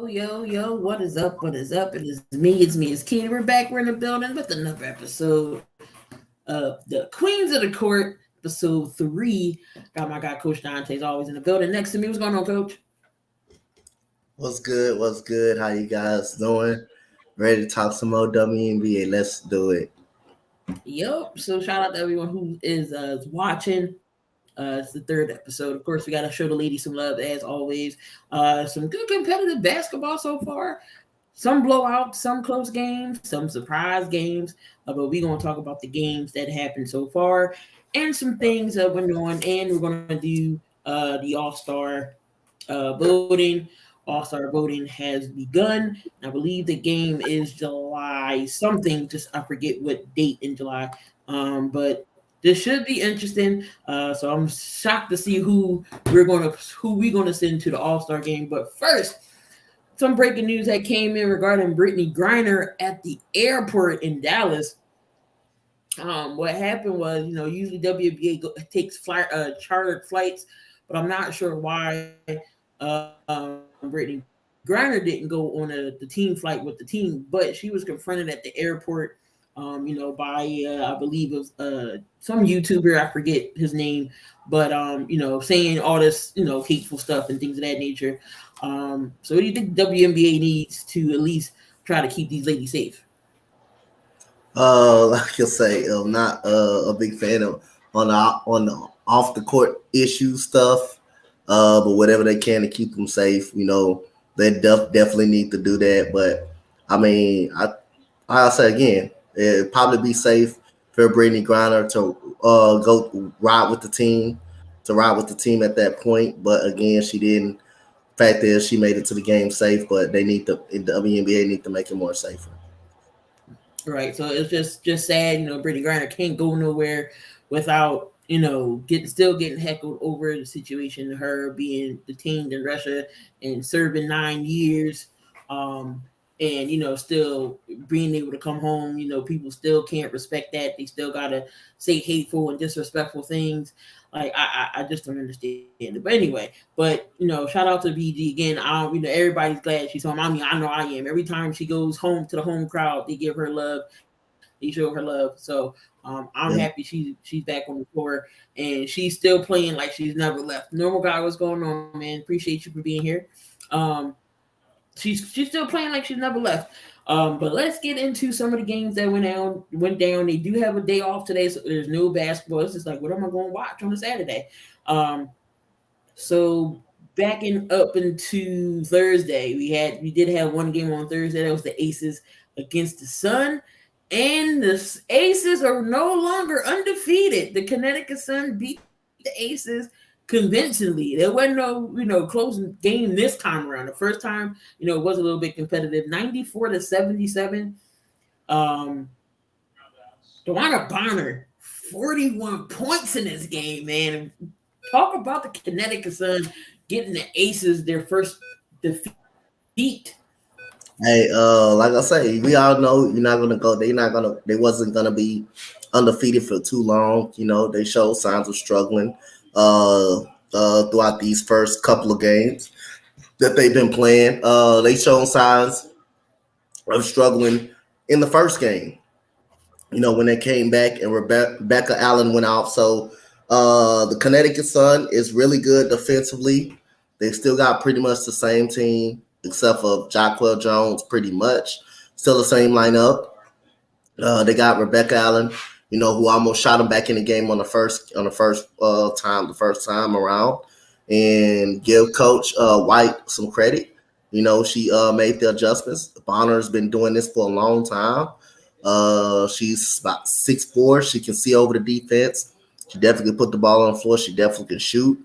Yo, what is up? What is up? It's Key. We're back. We're in the building with another episode of the Queens of the Court, episode 3. Got my guy, Coach Donte, is always in the building. Next to me, what's going on, Coach? What's good? What's good? How you guys doing? Ready to talk some more WNBA? Let's do it. Yep. So shout out to everyone who is watching. It's the third episode. Of course, we got to show the ladies some love as always. Some good competitive basketball so far. Some blowouts, some close games, some surprise games. But we're going to talk about the games that happened so far and some things that went on. And we're going to do the All-Star voting. All-Star voting has begun. I believe the game is July something. Just I forget what date in July. But this should be interesting. So I'm shocked to see who we're gonna send to the All-Star game. But first, some breaking news that came in regarding Brittany Griner at the airport in Dallas. What happened was, usually WNBA takes chartered flights, but I'm not sure why Brittany Griner didn't go on the team flight with the team, but she was confronted at the airport, by I believe it was some YouTuber, I forget his name, but saying all this, hateful stuff and things of that nature. So what do you think WNBA needs to at least try to keep these ladies safe? Like I say, I'm not a big fan of on the off the court issue stuff. But whatever they can to keep them safe, they definitely need to do that. But I mean, I'll say again, it'd probably be safe for Brittany Griner to go ride with the team, at that point. But again, she didn't. Fact is, she made it to the game safe, but the WNBA need to make it more safer. Right. So it's just sad, Brittany Griner can't go nowhere without, getting heckled over the situation, her being detained in Russia and serving 9 years. And still being able to come home, people still can't respect that. They still gotta say hateful and disrespectful things. Like I just don't understand it. But anyway, shout out to BG again. Everybody's glad she's home. I mean, I know I am. Every time she goes home to the home crowd, they give her love. They show her love. So I'm happy she's back on the floor and she's still playing like she's never left. Normal guy, what's going on, man? Appreciate you for being here. She's still playing like she's never left. But let's get into some of the games that went down. They do have a day off today, so there's no basketball. It's just like, what am I going to watch on a Saturday? So backing up into Thursday, we did have one game on Thursday. That was the Aces against the Sun. And the Aces are no longer undefeated. The Connecticut Sun beat the Aces convincingly. There wasn't no, close game this time around. The first time, it was a little bit competitive. 94-77. Dewana Bonner, 41 points in this game, man. Talk about the Connecticut Sun getting the Aces their first defeat. Hey, like I say, we all know you're not gonna go. They wasn't gonna be undefeated for too long. They showed signs of struggling throughout these first couple of games that they've been playing. They showed signs of struggling in the first game. When they came back and Rebecca Allen went off. So the Connecticut Sun is really good defensively. They still got pretty much the same team except for Jacquel Jones, pretty much. Still the same lineup. They got Rebecca Allen, who almost shot him back in the game on the first time around. And give Coach White some credit. She made the adjustments. Bonner's been doing this for a long time. She's about 6'4". She can see over the defense. She definitely put the ball on the floor. She definitely can shoot.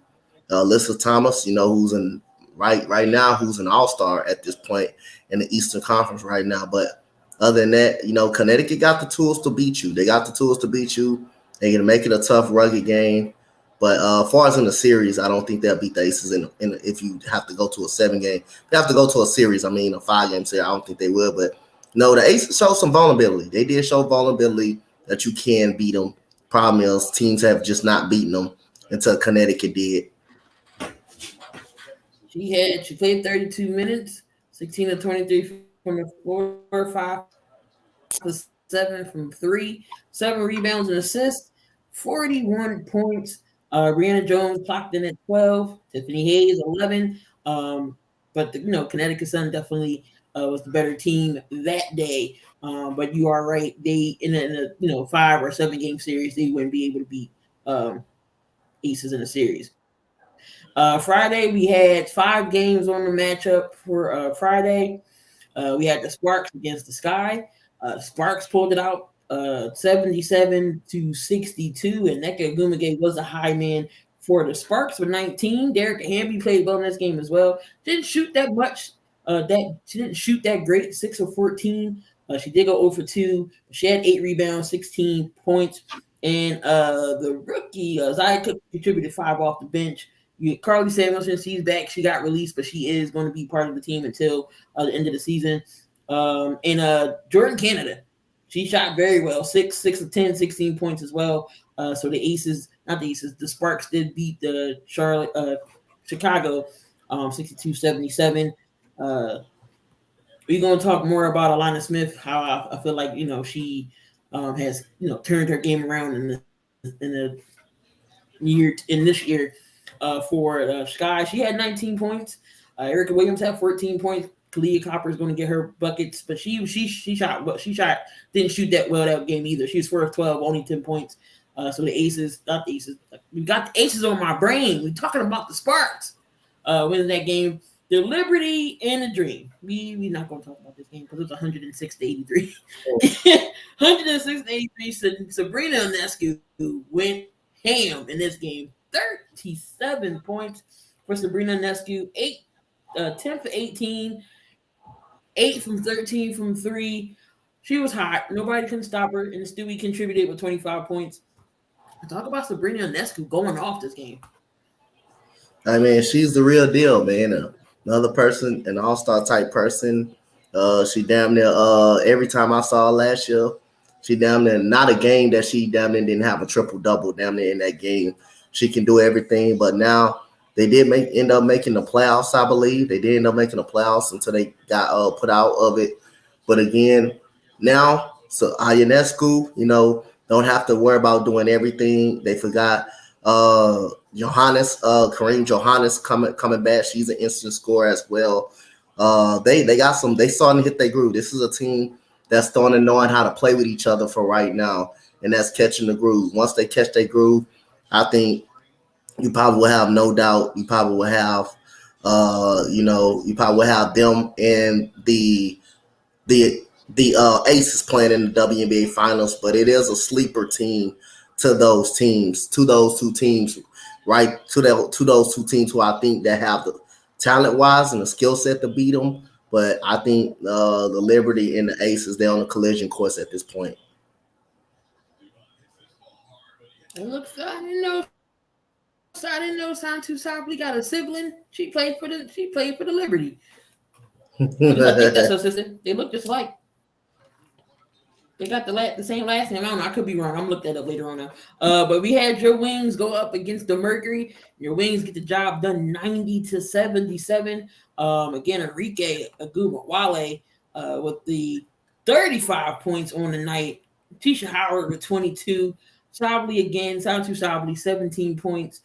Alyssa Thomas, who's in right now, who's an all-star at this point in the Eastern Conference right now. But other than that, Connecticut got the tools to beat you. They got the tools to beat you. They're gonna make it a tough, rugged game. But as far as in the series, I don't think they'll beat the Aces if you have to go to a 7-game. If you have to go to a series, a 5-game series, I don't think they will. But no, the Aces showed some vulnerability. They did show vulnerability that you can beat them. Problem is, teams have just not beaten them until Connecticut did. She played 32 minutes, 16 to 23 from the floor, 5 to 7 from 3, 7 rebounds and assists, 41 points. Brianna Jones clocked in at 12, Tiffany Hayes 11. But Connecticut Sun definitely was the better team that day. But you are right; they in a 5 or 7 game series, they wouldn't be able to beat Aces in a series. Friday we had 5 games on the matchup for Friday. We had the Sparks against the Sky. Sparks pulled it out 77-62, and Neka Gumage was a high man for the Sparks with 19. Derek Hamby played well in this game as well. Didn't shoot that much. She didn't shoot that great, 6 of 14. She did go 0 for 2. She had 8 rebounds, 16 points. And the rookie, Zaya Cook, contributed 5 off the bench. Carly Samuelson, she's back. She got released, but she is going to be part of the team until the end of the season. And Jordan Canada, she shot very well, 6 of 10, 16 points as well. So the Sparks did beat the Chicago 62-77. We're going to talk more about Alana Smith, how I feel like, she has, turned her game around in this year for Sky. She had 19 points. Erica Williams had 14 points. Kalia Copper is going to get her buckets, but she shot, didn't shoot that well that game either. She was 4 of 12, only 10 points. So the Aces, not the Aces, we got the Aces on my brain. We're talking about the Sparks winning that game. The Liberty and the Dream. We're not going to talk about this game because it was 106-83. 106-83. Sabrina Ionescu went ham in this game. 37 points for Sabrina Ionescu. 10 for 18. 8 from 13 from 3. She was hot. Nobody can stop her. And Stewie contributed with 25 points. Talk about Sabrina Ionescu going off this game. I mean, she's the real deal, man. Another person, an all-star type person. She damn near every time I saw her last year, she damn near not a game that she damn near didn't have a triple-double damn near in that game. She can do everything, but now they did end up making the playoffs, I believe. They did end up making the playoffs until they got put out of it. But again, now, so Ionescu, don't have to worry about doing everything. They forgot Kareem Johannes coming back. She's an instant scorer as well. They starting to hit their groove. This is a team that's starting to knowing how to play with each other for right now, and that's catching the groove. Once they catch their groove, I think you probably will have no doubt. You probably will have, you probably will have them and the Aces playing in the WNBA finals. But it is a sleeper team to those two teams, right? To those two teams who I think that have the talent wise and the skill set to beat them. But I think the Liberty and the Aces, they're on a collision course at this point. It looks. I didn't know Santu Sabli got a sibling. She played for the Liberty. I think that's her sister. They look just like. They got the same last name. I don't know. I could be wrong. I'm gonna look that up later on now. But we had your Wings go up against the Mercury. Your Wings get the job done 90-77. Again, Enrique Agumawale with the 35 points on the night. Tisha Howard with 22. Sabli again. Santu Sabli 17 points.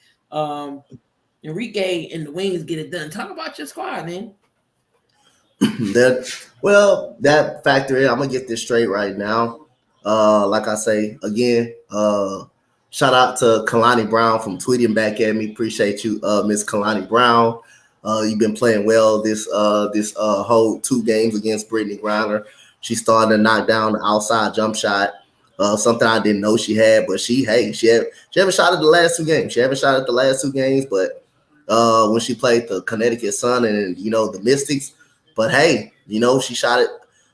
Enrique and the Wings get it done. Talk about your squad, man. That factor in, I'm gonna get this straight right now. Like I say again, shout out to Kalani Brown from tweeting back at me. Appreciate you, Miss Kalani Brown. You've been playing well this whole 2 games against Brittany Griner. She started to knock down the outside jump shot. Something I didn't know she had, but she haven't shot at the last 2 games. She haven't shot at the last 2 games, but when she played the Connecticut Sun and the Mystics. But hey, she shot it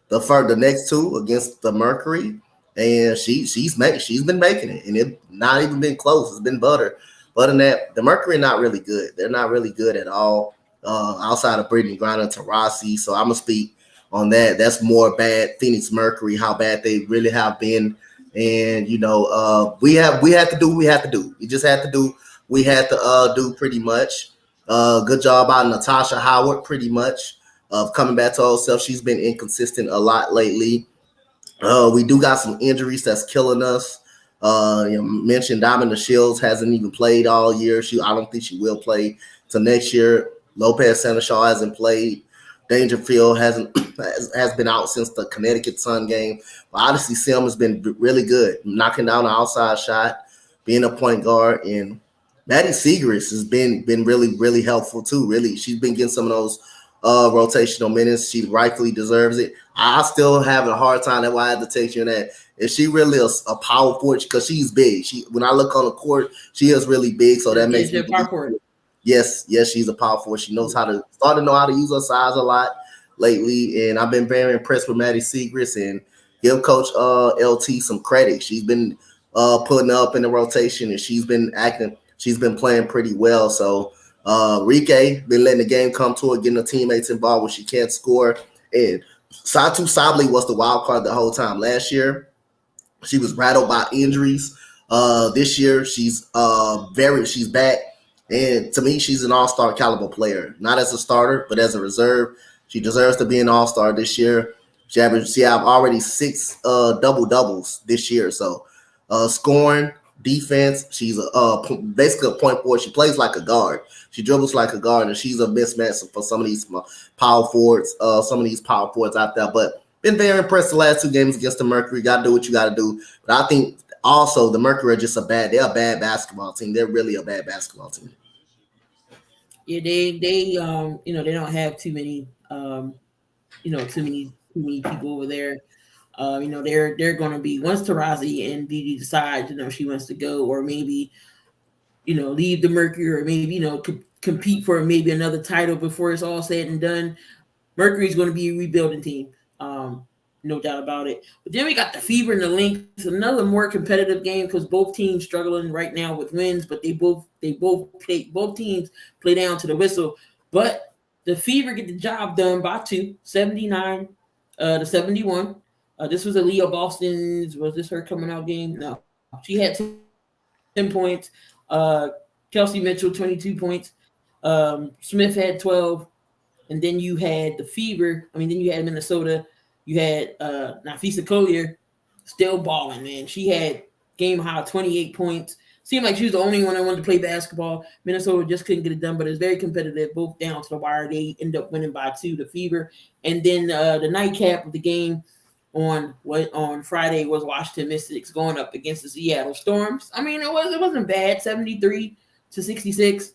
the next 2 against the Mercury, and she's been making it, and it not even been close. It's been butter. But in that, the Mercury not really good. They're not really good at all outside of Brittany Griner and Taurasi. So I'm gonna speak on that. That's more bad Phoenix Mercury, how bad they really have been. And we had to do what we had to do. We just had to do. We had to do pretty much. Good job by Natasha Howard, pretty much. of coming back to herself. She's been inconsistent a lot lately. We do got some injuries that's killing us. Mentioned Diamond Shields hasn't even played all year. I don't think she will play till next year. Lopez Seneschal hasn't played. Dangerfield has been out since the Connecticut Sun game. But obviously, Sim has been really good, knocking down the outside shot, being a point guard, and Maddie Segrist has been really, really helpful too. Really, she's been getting some of those rotational minutes. She rightfully deserves it. I still have a hard time. That's why I had to text you on that. Is she really a power forward? Because she's big. When I look on the court, she is really big. So that makes me power forward. Yes, she's a power forward. She knows starting to know how to use her size a lot lately. And I've been very impressed with Maddie Segrist, and give Coach LT some credit. She's been putting up in the rotation, and she's been playing pretty well. So Rike been letting the game come to her, getting her teammates involved when she can't score. And Satu Sabli was the wild card the whole time. Last year, she was rattled by injuries. This year, she's back. And to me, she's an all-star caliber player. Not as a starter, but as a reserve. She deserves to be an all-star this year. She have already 6 double-doubles this year. So scoring, defense, she's basically a point forward. She plays like a guard. She dribbles like a guard, and she's a mismatch for some of these power forwards out there. But been very impressed the last 2 games against the Mercury. Got to do what you got to do. But I think also the Mercury are just they're a bad basketball team. They're really a bad basketball team. Yeah, they they don't have too many too many people over there. They're going to be, once Tarazi and Didi decide she wants to go, or maybe leave the Mercury, or maybe compete for maybe another title before it's all said and done. Mercury's going to be a rebuilding team, no doubt about it. But then we got the Fever and the Lynx, another more competitive game because both teams struggling right now with wins, but both teams play down to the whistle. But the Fever get the job done by 2, 79 to 71. This was Aaliyah Boston's. Was this her coming out game? No, she had 10 points. Kelsey Mitchell 22 points. Smith had 12, and then you had the Fever. Then you had Minnesota. You had Nafisa Collier still balling, man. She had game high 28 points. Seemed like she was the only one that wanted to play basketball. Minnesota just couldn't get it done, but it's very competitive, both down to the wire. They end up winning by 2, the Fever. And then the nightcap of the game on Friday was Washington Mystics going up against the Seattle Storms. It wasn't bad, 73 to 66.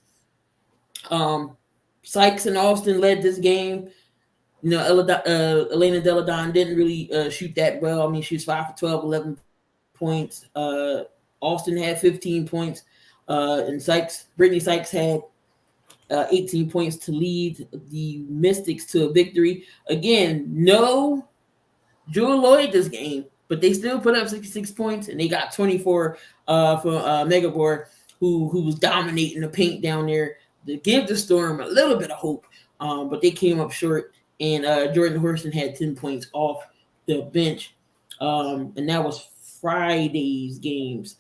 Sykes and Austin led this game. Elena Deladon didn't really shoot that well. She was 5 for 12, 11 points. Austin had 15 points, and Brittany Sykes had 18 points to lead the Mystics to a victory. Again, no Jewel Lloyd this game, but they still put up 66 points, and they got 24 for Megabor, who was dominating the paint down there to give the Storm a little bit of hope, but they came up short. And Jordan Horston had 10 points off the bench. And that was Friday's games.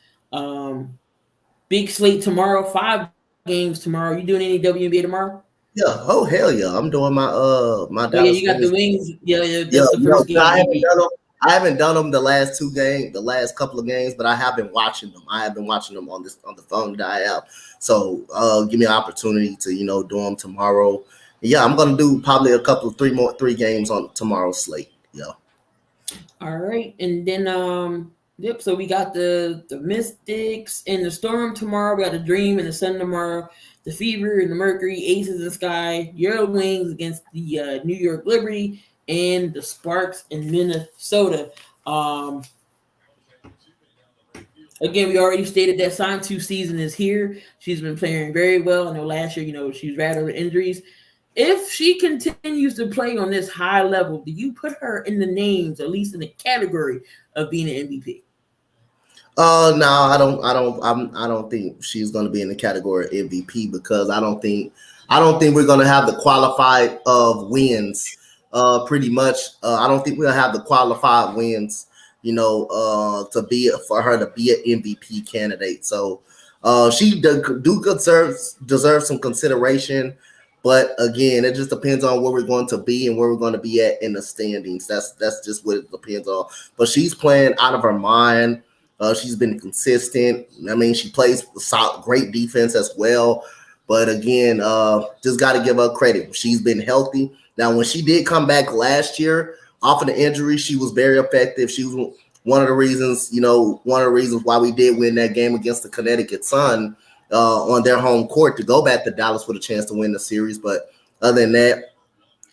Big slate tomorrow, 5 games tomorrow. You doing any WNBA tomorrow? Yeah. Oh, hell yeah. I'm doing my Dallas. Yeah, you got the Wings. Yeah, that's the first game. I haven't done them the last couple of games, but I have been watching them. I have been watching them on the phone that I have. So give me an opportunity to do them tomorrow. Yeah, I'm gonna do probably three games on tomorrow's slate. Yeah. All right, and then so we got the Mystics and the Storm tomorrow. We got the Dream and the Sun tomorrow. The Fever and the Mercury, Aces and Sky, your Wings against the New York Liberty, and the Sparks in Minnesota. Again, we already stated that Santu season is here. She's been playing very well. I know last year, she was rattled with injuries. If she continues to play on this high level, do you put her in the names, at least in the category of being an MVP? No, I don't think she's going to be in the category of MVP because I don't think we're going to have the qualified of wins. Pretty much, I don't think we'll have the qualified wins. For her to be an MVP candidate. So she deserves some consideration. But again, it just depends on where we're going to be and where we're going to be at in the standings. That's just what it depends on. But she's playing out of her mind. She's been consistent. I mean, she plays solid, great defense as well. But again, just got to give her credit. She's been healthy. Now, when she did come back last year off of the injury, she was very effective. She was one of the reasons why we did win that game against the Connecticut Sun on their home court to go back to Dallas with a chance to win the series. But other than that,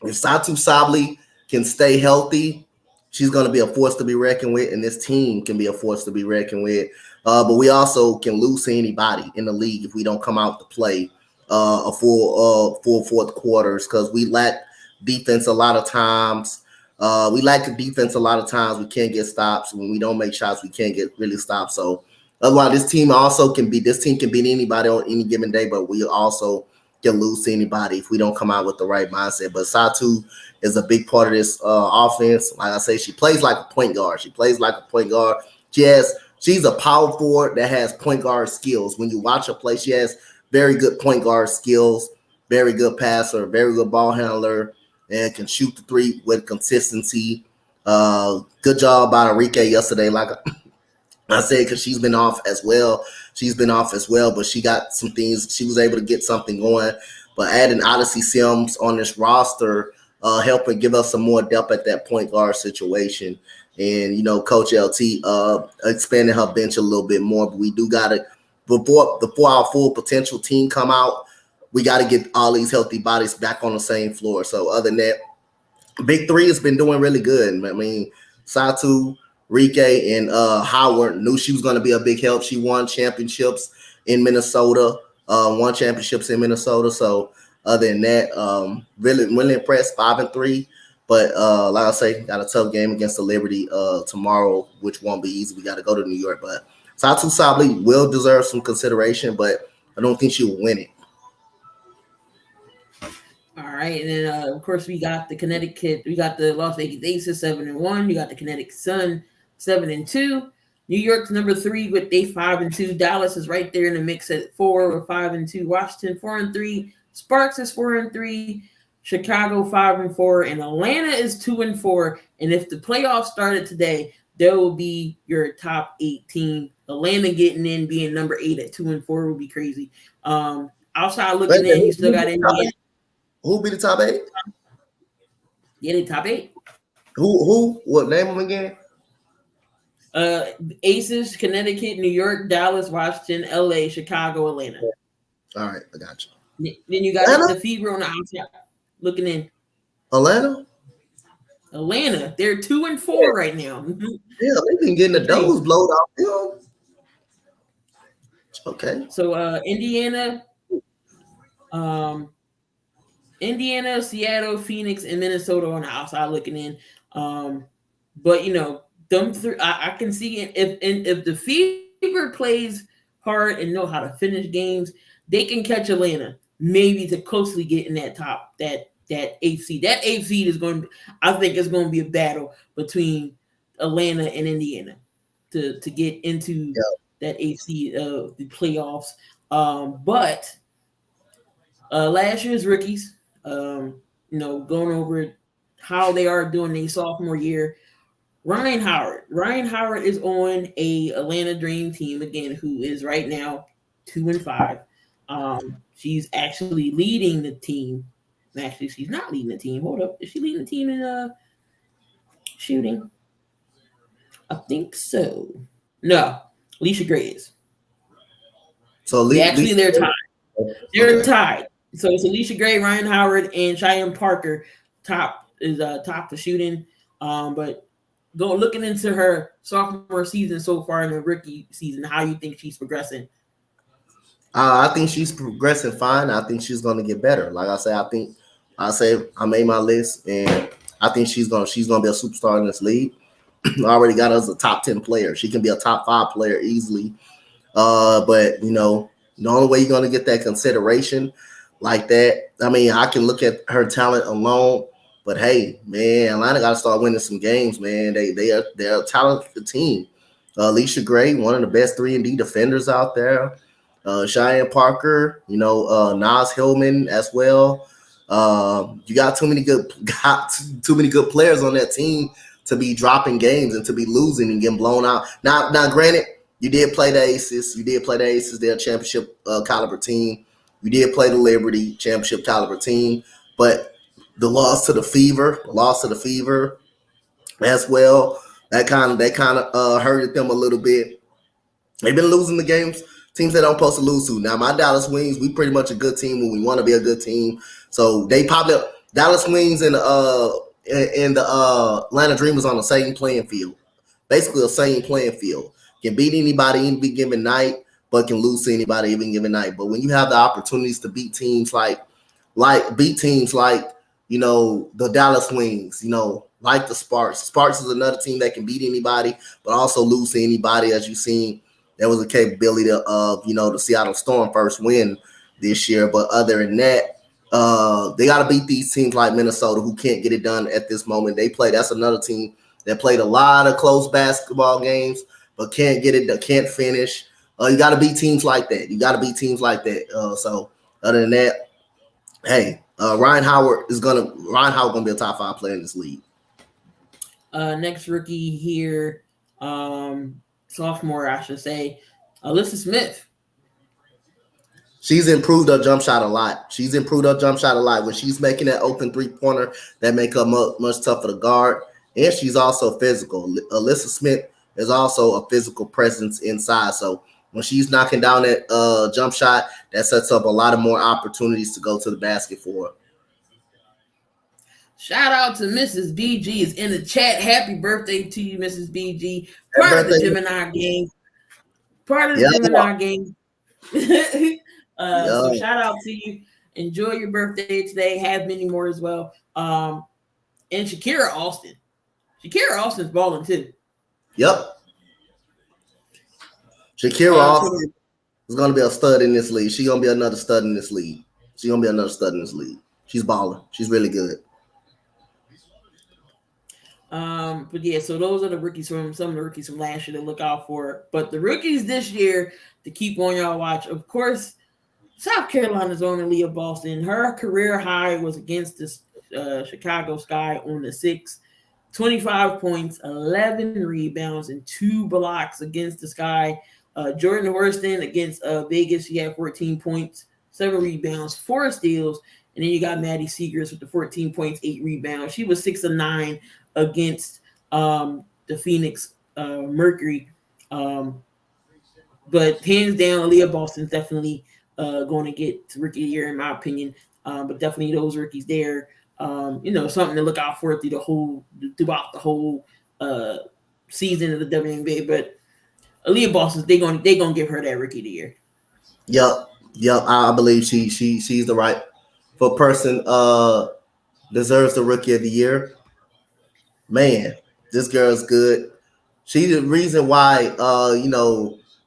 if Satu Sabli can stay healthy, she's going to be a force to be reckoned with, and this team can be a force to be reckoned with. But we also can lose to anybody in the league if we don't come out to play a full fourth quarters, because we lack defense a lot of times. We lack the defense a lot of times. We can't get stops. When we don't make shots, we can't get really stops. So otherwise, this team can beat anybody on any given day, but we also can lose to anybody if we don't come out with the right mindset. But Satu is a big part of this offense. Like I say, she plays like a point guard. She's a power forward that has point guard skills. When you watch her play, she has very good point guard skills, very good passer, very good ball handler, and can shoot the three with consistency. Good job by Enrique yesterday. Like I said, because she's been off as well, but she got some things. She was able to get something going. But adding Odyssey Sims on this roster, helping give us some more depth at that point guard situation. And, Coach LT expanding her bench a little bit more. But we do got to, before our full potential team come out, we got to get all these healthy bodies back on the same floor. So other than that, Big Three has been doing really good. I mean, Satu, Rike, and Howard knew she was going to be a big help. She won championships in Minnesota. So other than that, really impressed. 5-3. But like I say, got a tough game against the Liberty tomorrow, which won't be easy. We got to go to New York. But Satu Sabli will deserve some consideration, but I don't think she will win it. All right, and then of course we got the Las Vegas Aces 7-1. You got the Connecticut Sun 7-2. New York's number 3 with 5-2. Dallas is right there in the mix at 4 or 5-2. Washington 4-3. Sparks is 4-3. Chicago 5-4, and Atlanta is 2-4. And if the playoffs started today, there will be your top 8 team. Atlanta getting in, being number 8 at 2-4 would be crazy. Outside looking in, you still got Indiana. Who be the top 8? Yeah, the top 8. Who? What, name them again? Aces, Connecticut, New York, Dallas, Washington, LA, Chicago, Atlanta. All right, I got you. Then you got the Fever on the outside looking in. Atlanta, they're 2-4 right now. Yeah, they've been getting the doors blowed off them. Okay. So Indiana, Seattle, Phoenix, and Minnesota on the outside looking in. But them three, I can see it. If the Fever plays hard and know how to finish games, they can catch Atlanta maybe to closely get in that 8th seed. That 8th seed is going to, I think, it's going to be a battle between Atlanta and Indiana to get into that 8th seed of the playoffs. But last year's rookies, going over how they are doing their sophomore year. Ryan Howard is on a Atlanta Dream team again, who is right now 2-5. She's actually leading the team. Actually, she's not leading the team. Hold up. Is she leading the team in shooting? I think so. No, Alicia Gray is. So they're tied. They're tied. So it's Alicia Gray, Ryan Howard, and Cheyenne Parker top for shooting. But looking into her sophomore season so far in the rookie season, how you think she's progressing? I think she's progressing fine. I think she's going to get better. Like I say, I made my list, and I think she's going to be a superstar in this league. I already got her as a top 10 player. She can be a top 5 player easily. But the only way you're going to get that consideration like that, I mean, I can look at her talent alone, but hey, man, Atlanta got to start winning some games, man. They're a talented team. Alicia Gray, one of the best 3-and-D defenders out there. Cheyenne Parker, Nas Hillman as well. You got too many good players on that team to be dropping games and to be losing and getting blown out. Now, granted, you did play the Aces. They're a championship caliber team. You did play the Liberty, championship caliber team, but the loss to the Fever as well. That kind of hurted them a little bit. They've been losing the games. Teams that don't supposed to lose to. Now, my Dallas Wings, we pretty much a good team when we want to be a good team. So they probably Dallas Wings and the Atlanta Dreamers on the same playing field. Basically, the same playing field. Can beat anybody any given night, but can lose to anybody any given night. But when you have the opportunities to beat teams like the Dallas Wings, like the Sparks. Sparks is another team that can beat anybody, but also lose to anybody. As you've seen, there was a capability of the Seattle Storm first win this year. But other than that, they got to beat these teams like Minnesota who can't get it done at this moment. That's another team that played a lot of close basketball games, but can't get it, can't finish. You got to beat teams like that. So other than that, hey, Ryan Howard gonna be a top 5 player in this league. Next rookie here, sophomore, I should say, Alyssa Smith. She's improved her jump shot a lot. When she's making that open 3-pointer, that make her much tougher to guard. And she's also physical. Alyssa Smith is also a physical presence inside. So when she's knocking down that jump shot, that sets up a lot of more opportunities to go to the basket for her. Shout out to Mrs. BG is in the chat. Happy birthday to you, Mrs. BG. Part of the Gemini game. So shout out to you. Enjoy your birthday today. Have many more as well. And Shakira Austin. Shakira Austin's balling too. Yep. Shakira Austin is going to be a stud in this league. She's going to be another stud in this league. She's balling. She's really good. But yeah, so those are the rookies from some of the rookies from last year to look out for. But the rookies this year to keep on y'all watch, of course, South Carolina's own Aaliyah Boston. Her career high was against the Chicago Sky on the 6th. 25 points, 11 rebounds, and 2 blocks against the Sky. Jordan Horston against Vegas, she had 14 points, 7 rebounds, 4 steals. And then you got Maddie Seegers with the 14 points, 8 rebounds. She was 6 of 9 against the Phoenix Mercury. But hands down, Aaliyah Boston's definitely going to get Rookie of the Year, in my opinion. But definitely those rookies there, something to look out for throughout the whole season of the WNBA. But Aaliyah Boston, they're gonna give her that Rookie of the Year. Yep. I believe she's the right person deserves the Rookie of the Year. Man, this girl's good. She's the reason why,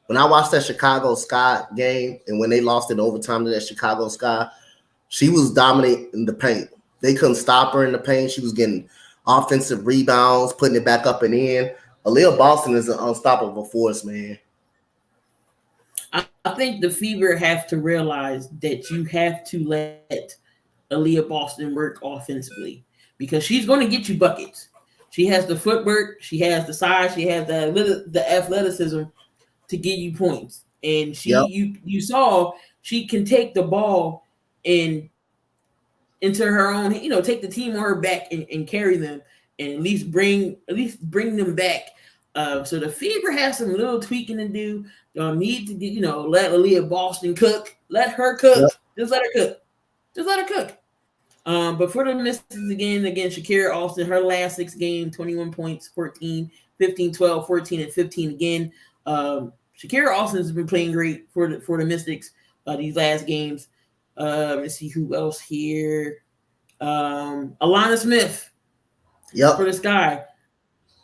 when I watched that Chicago Sky game and when they lost in overtime to that Chicago Sky, she was dominating the paint. They couldn't stop her in the paint. She was getting offensive rebounds, putting it back up and in. Aaliyah Boston is an unstoppable force, man. I think the Fever have to realize that you have to let Aaliyah Boston work offensively because she's going to get you buckets. She has the footwork, she has the size, she has the athleticism to get you points. And you saw she can take the ball and into her own, take the team on her back and carry them and at least bring them back. So the Fever has some little tweaking to do. Y'all need to let Aaliyah Boston cook. Let her cook. Yep. Just let her cook. But for the Mystics again Shakira Austin, her last 6 games, 21 points, 14, 15, 12, 14, and 15 again. Shakira Austin has been playing great for the Mystics these last games. Let's see who else here. Alana Smith. Yep. For the Sky.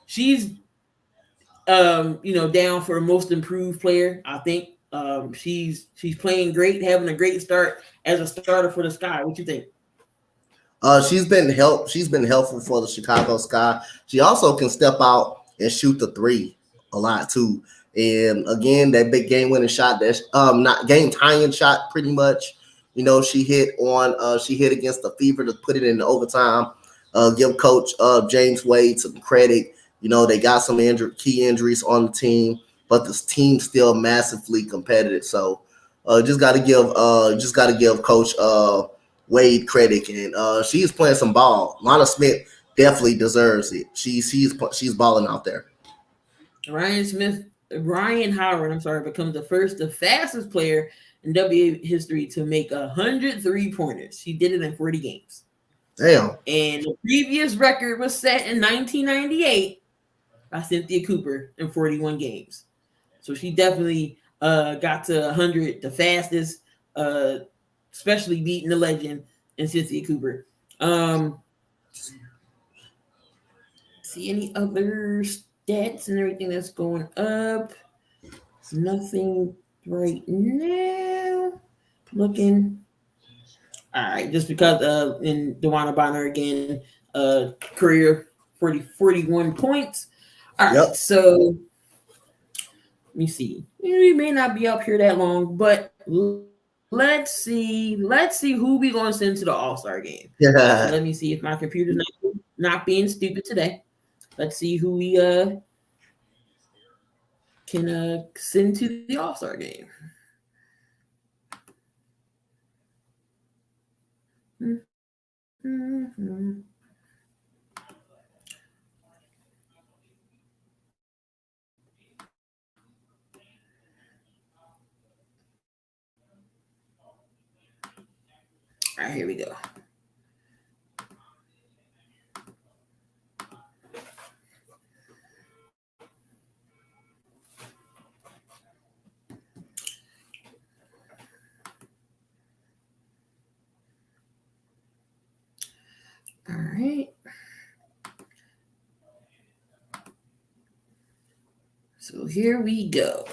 She's down for most improved player, I think. She's playing great, having a great start as a starter for the Sky. What you think? She's been helpful for the Chicago Sky. She also can step out and shoot the 3 a lot too. And again, that big game winning shot, that's not game tying shot pretty much. She hit against the Fever to put it in overtime. Give Coach James Wade some credit. They got some key injuries on the team, but this team's still massively competitive. So just got to give Coach Wade credit, and she's playing some ball. Lana Smith definitely deserves it. She's balling out there. Ryan Howard, becomes the fastest player in WNBA history to make 100 3-pointers. She did it in 40 games. Damn. And the previous record was set in 1998 by Cynthia Cooper in 41 games. So she definitely got to 100 the fastest, especially beating the legend and Cynthia Cooper. See any other stats and everything that's going up? Nothing right now. Looking. All right, just because in DeWanna Bonner again, career 41 points. All right, yep. So let me see. We may not be up here that long, but let's see who we gonna send to the All-Star game. Yeah. So let me see if my computer's not being stupid today. Let's see who we can send to the All-Star game. Mm-hmm. All right, here we go. All right. So here we go.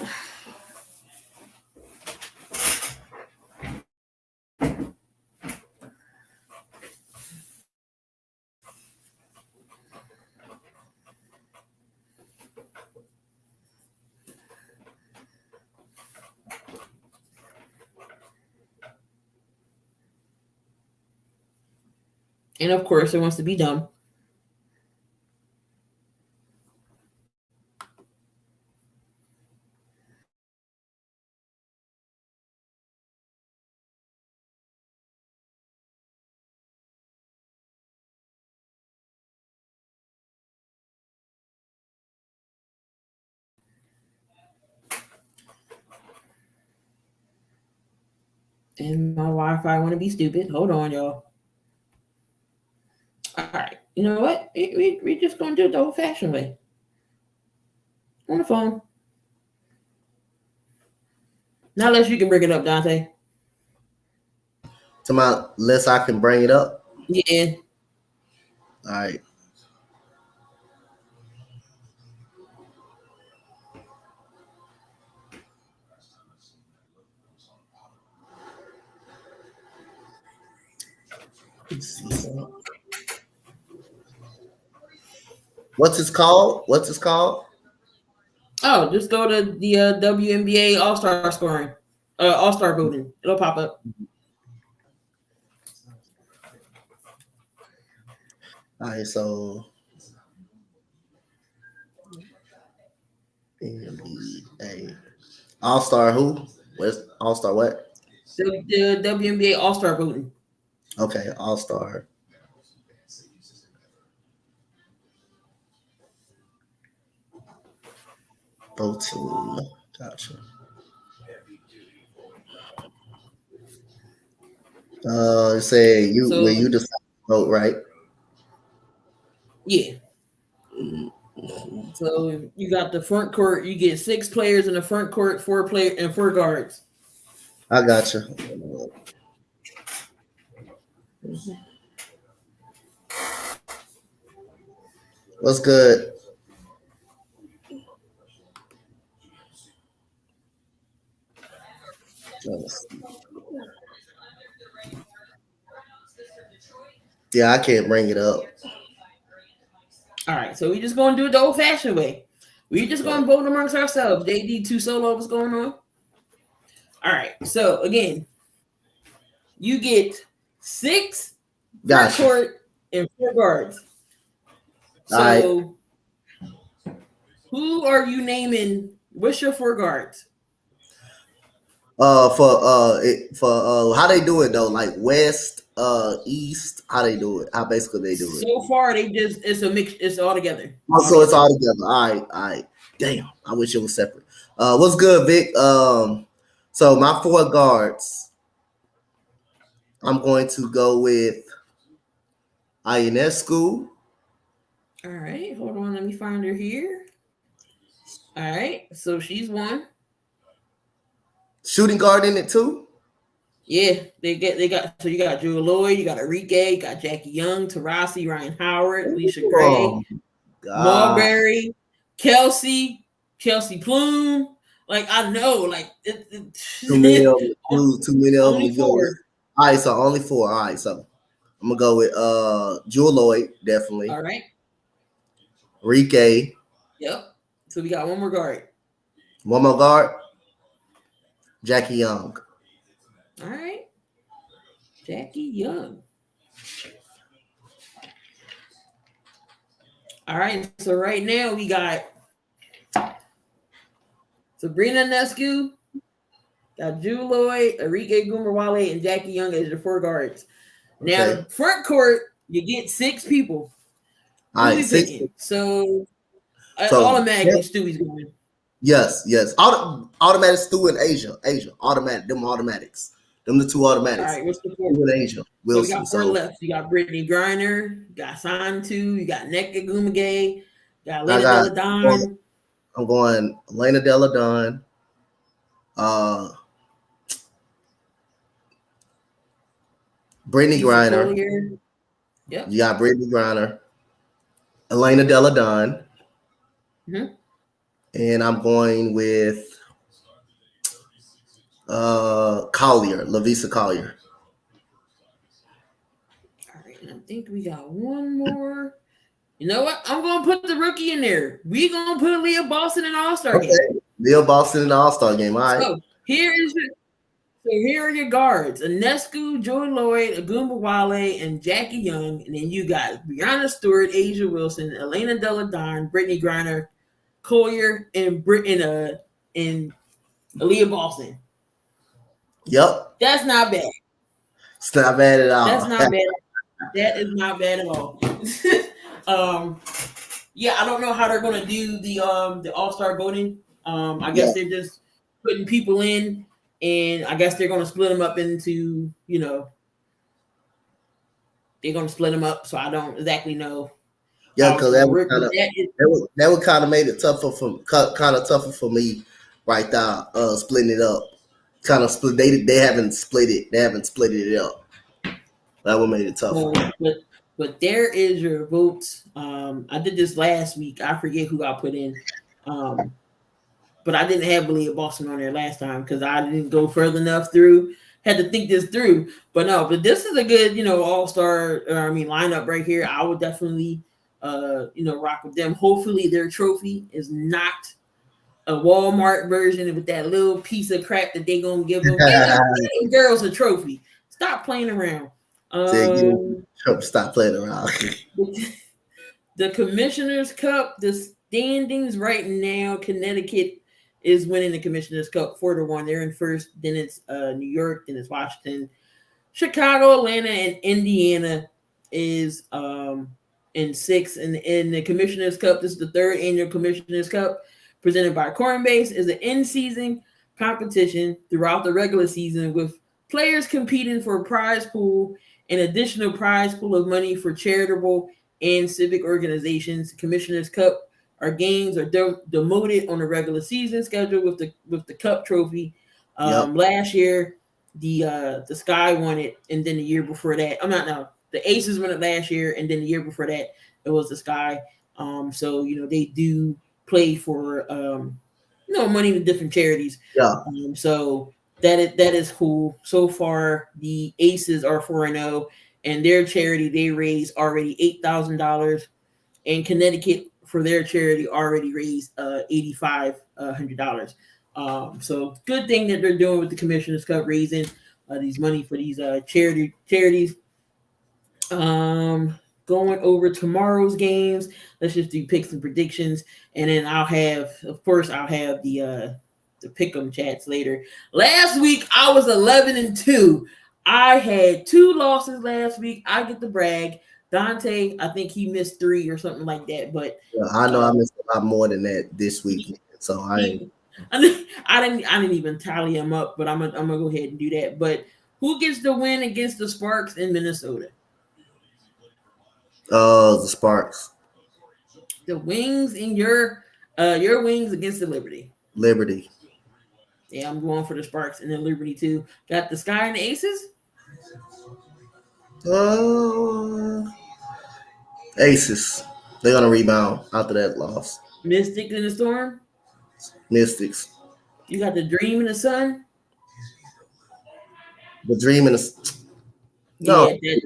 And of course, it wants to be dumb. And my Wi-Fi want to be stupid. Hold on, y'all. All right. You know what? We're just going to do it the old-fashioned way. On the phone. Now, unless you can bring it up, Donte. Unless I can bring it up? Yeah. All right. What's it called? Oh, just go to the WNBA All-Star scoring, All-Star voting. It'll pop up. All right, so NBA All-Star who? What's All-Star what? The WNBA All-Star voting. Okay, All-Star. Voting. Gotcha. Say you decide to vote, right? Yeah. So you got the front court. You get 6 players in the front court, 4 guards. I got you. What's good? Yeah, I can't bring it up. All right, so we just going to do it the old-fashioned way. We just going to vote amongst ourselves. JD2 Solo, what's going on? All right, so again, you get 6 front Gotcha. court and 4 guards. All right. So who are you naming? What's your 4 guards? For how they do it though, like West, East, how they do it? How basically they do it? So far, it's a mix. It's all together. Oh, so it's all together. All right. Damn, I wish it was separate. What's good, Vic? So my 4 guards, I'm going to go with Ionescu. All right, hold on. Let me find her here. All right, so she's one. Shooting guard in it too. Yeah, they got. So you got Drew Lloyd, you got Enrique, you got Jackie Young, Tarasi, Ryan Howard, Alicia Gray, Marbury, Kelsey Plume. Like I know, like too many of them. Too many of them. Only 4. All right, so only 4. All right, so I'm gonna go with Jewel Lloyd, definitely. All right. Enrique. Yep. So we got one more guard. One more guard. Jackie Young. All right. Jackie Young. All right. So right now we got Sabrina Nescu, got Drew Lloyd, Enrique Gumberwale, and Jackie Young as your 4 guards. Now, Okay. front court, you get 6 people. All right, 6. So automatically, Stewie's going. Yes. Automatic Stu and Asia. Automatic. Them automatics. Them the 2 automatics. All right, what's the 4? With Asia. Wilson. So we got 4 left. You got Brittany Griner, you got Santu, you got Nneka Gumagay, you got Elena Delle Donne. I'm going Elena Delle Donne. Brittany Griner. Yep. You got Brittany Griner. Elena Delle Donne. Mm-hmm. And I'm going with Collier, Lavisa Collier. All right, and I think we got one more. You know what? I'm gonna put the rookie in there. We gonna put Leah Boston in the All-Star game. Leah Boston in the All-Star game. All right. So here are your guards: Ionescu, Joy Lloyd, Agumba-Wale, and Jackie Young. And then you got Breonna Stewart, Asia Wilson, Elena Delle Donne, Brittany Griner, Collier, and Leah Boston. Yep. That's not bad. It's not bad at all. That's not bad. That is not bad at all. Yeah, I don't know how they're gonna do the All-Star voting. I guess they're just putting people in, and I guess they're gonna split them up into, they're gonna split them up. So I don't exactly know. Yeah, because that would kind of made it tougher for me right there. Splitting it up, kind of split. They haven't split it. They haven't split it up. That would made it tougher. But there is your votes. I did this last week. I forget who I put in. But I didn't have Leah Boston on there last time because I didn't go further enough through. Had to think this through. But this is a good, all-star, lineup right here. I would definitely, rock with them. Hopefully their trophy is not a Walmart version with that little piece of crap that they gonna give them. Give girls a trophy. Stop playing around. Stop playing around. The Commissioner's Cup, the standings right now, Connecticut is winning the Commissioner's Cup 4-1. They're in first. Then it's New York. Then it's Washington. Chicago, Atlanta, and Indiana is in sixth. And in the Commissioner's Cup, this is the 3rd annual Commissioner's Cup presented by Coinbase. Is an in-season competition throughout the regular season with players competing for a prize pool and additional prize pool of money for charitable and civic organizations. Commissioner's Cup are games are demoted on the regular season schedule with the cup trophy. Last year, the Sky won it, and then the year before that, the Aces won it last year, and then the year before that, it was the Sky. So they do play for money to different charities. So that is cool. So far, the Aces are 4-0, and their charity, they raised already $8,000, and Connecticut for their charity already raised $8,500. So good thing that they're doing with the Commissioner's Cup, raising these money for these charities. Going over tomorrow's games. Let's just do picks and predictions, and then I'll have the pick'em chats later. Last week I was 11-2. I had 2 losses last week. I get the brag. Donte, I think he missed 3 or something like that. But I know I missed a lot more than that this week, so I didn't even tally them up. But I'm gonna go ahead and do that. But who gets the win against the Sparks in Minnesota? The Sparks. The Wings in your Wings against the Liberty. Liberty. Yeah, I'm going for the Sparks and the Liberty too. Got the Sky and the Aces. Aces. They're gonna rebound after that loss. Mystics in the Storm. Mystics. You got the Dream in the Sun. The Dream in the no. Yeah,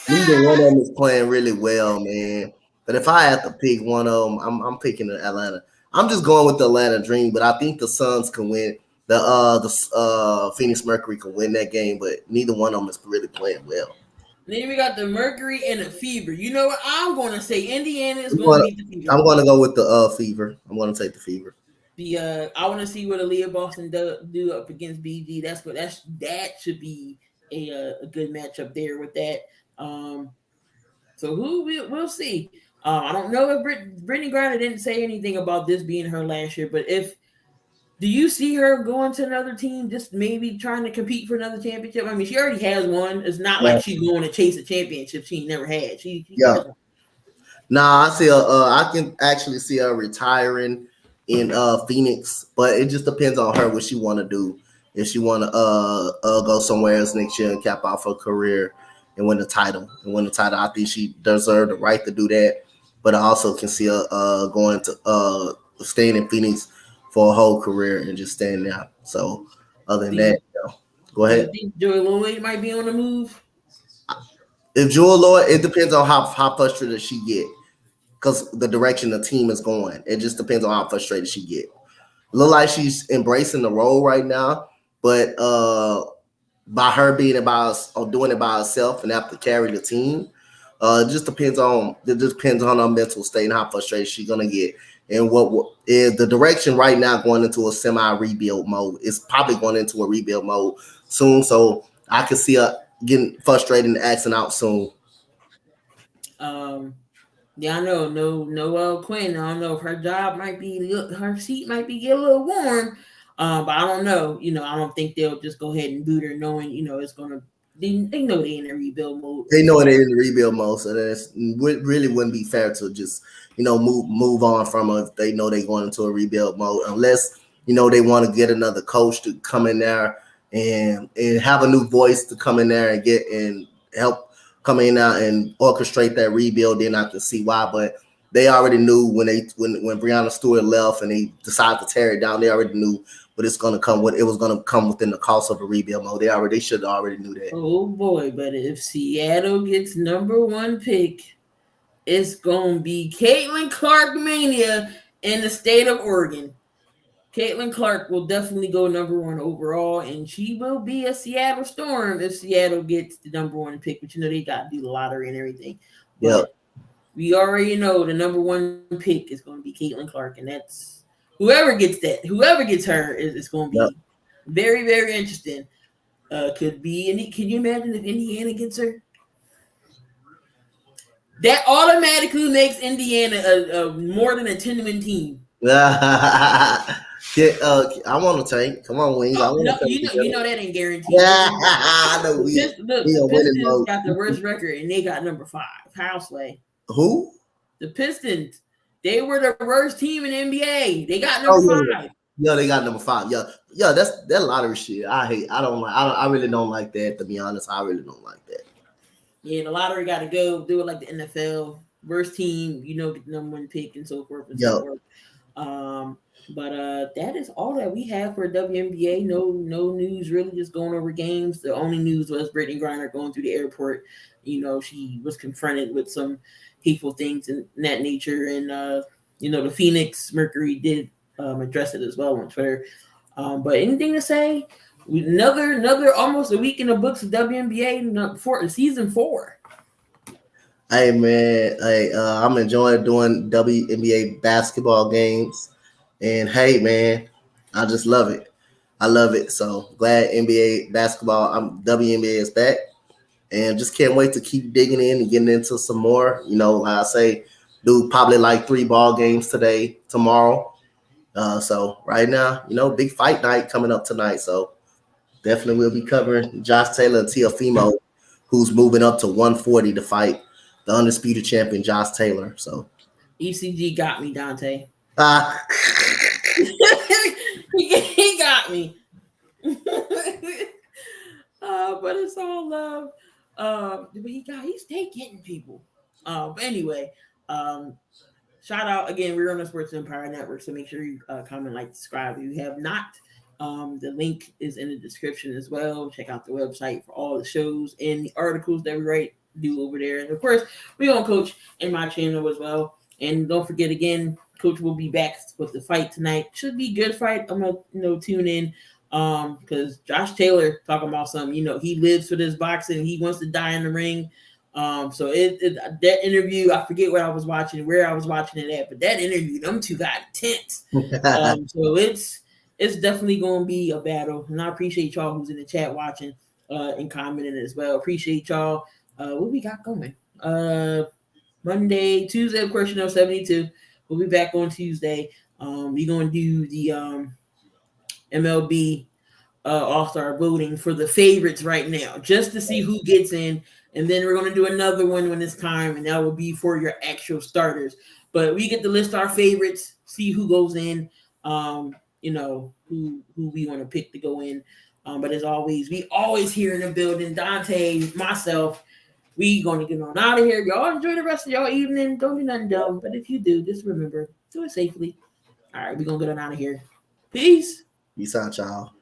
neither one of them is playing really well, man. But if I have to pick one of them, I'm picking the Atlanta. I'm just going with the Atlanta Dream, but I think the Suns can win. The Phoenix Mercury can win that game, but neither one of them is really playing well. Then we got the Mercury and the Fever. You know what? I'm going to say Indiana is going to beat the Fever. I'm going to go with the Fever. I'm going to take the Fever. I want to see what Aaliyah Boston do up against BG. That should be a good matchup there with that. So we'll see. I don't know if Brittany Griner didn't say anything about this being her last year, but do you see her going to another team, just maybe trying to compete for another championship? I mean, she already has one. It's not like she's going to chase a championship she never had. She Nah, I can actually see her retiring in Phoenix, but it just depends on her what she want to do. If she want to go somewhere else next year and cap off her career and win the title. I think she deserves the right to do that. But I also can see her going to staying in Phoenix for a whole career and just staying there. So other than that, go ahead. Do you think Joy Lloyd might be on the move? If Joy Lloyd, it depends on how frustrated she get. Because the direction the team is going. It just depends on how frustrated she get. Look like she's embracing the role right now, but by her doing it by herself and have to carry the team, it just depends on her mental state and how frustrated she's gonna get. And what is the direction right now going into a semi-rebuild mode? It's probably going into a rebuild mode soon. So I can see her getting frustrated and acting out soon. Yeah, I know. No, Quinn. I don't know if her seat might be getting a little warm. But I don't know. I don't think they'll just go ahead and boot her, knowing it's gonna. They know they're in a rebuild mode. They know they're in the rebuild mode, so it really wouldn't be fair to just move on from her if they know they're going into a rebuild mode, unless they want to get another coach to come in there and have a new voice to come in there and get and help come in now and orchestrate that rebuild. Then I can see why, but they already knew when Breanna Stewart left and they decided to tear it down. They already knew what it's going to come with. It was going to come within the cost of a rebuild mode. They should have already knew that. Oh boy! But if Seattle gets number 1 pick, it's going to be Caitlin Clark mania in the state of Oregon. Caitlin Clark will definitely go number 1 overall, and she will be a Seattle Storm if Seattle gets the number 1 pick. But they got to do the lottery and everything. Yeah. We already know the number 1 pick is going to be Caitlin Clark, and that's whoever gets her is going to be very, very interesting. Can you imagine if Indiana gets her? That automatically makes Indiana a more than a 10-win team. I want to take. Come on, Wings. You know that ain't guaranteed. Yeah, I know the Pistons got the worst record, and they got number 5. Houseway. Who? The Pistons. They were the worst team in the NBA. They got number 5. Yeah, they got number 5. Yeah, that's that lottery shit. I really don't like that. To be honest, I really don't like that. Yeah, the lottery got to go do it like the NFL. Worst team, get the number 1 pick and so forth and so forth. But that is all that we have for WNBA. No news really, just going over games. The only news was Brittany Griner going through the airport. She was confronted with some hateful things in that nature. And, the Phoenix Mercury did address it as well on Twitter. But anything to say Another almost a week in the books of WNBA for season 4. Hey man, I'm enjoying doing WNBA basketball games, and hey man, I just love it. I love it. So glad NBA basketball, WNBA is back, and just can't wait to keep digging in and getting into some more. Like I say, do probably like 3 ball games today, tomorrow. So right now, big fight night coming up tonight. So definitely we'll be covering Josh Taylor and Teofimo, who's moving up to 140 to fight the undisputed champion Josh Taylor. So ECG got me, Donte. uh, He got me. But it's all love. But he's getting people. But anyway, shout out again. We're on the Sports Empire Network, so make sure you comment, like, subscribe if you have not. The link is in the description as well. Check out the website for all the shows and the articles that we do over there. And of course, we on Coach and my channel as well. And don't forget, again, Coach will be back with the fight tonight. Should be a good fight. I'm gonna tune in because Josh Taylor talking about something. He lives for this boxing. He wants to die in the ring. So that interview, I forget where I was watching it at, but that interview, them two got intense. So it's definitely going to be a battle, and I appreciate y'all who's in the chat watching and commenting as well. Appreciate y'all. What we got going? Monday, Tuesday, of course, 72. We'll be back on Tuesday. We're going to do the MLB All-Star voting for the favorites right now, just to see who gets in. And then we're going to do another one when it's time, and that will be for your actual starters. But we get to list our favorites, see who goes in, who we want to pick to go in. But as always, we always here in the building. Donte, myself, we going to get on out of here. Y'all enjoy the rest of y'all evening. Don't do nothing dumb. But if you do, just remember, do it safely. All right, we're going to get on out of here. Peace. Peace out, y'all.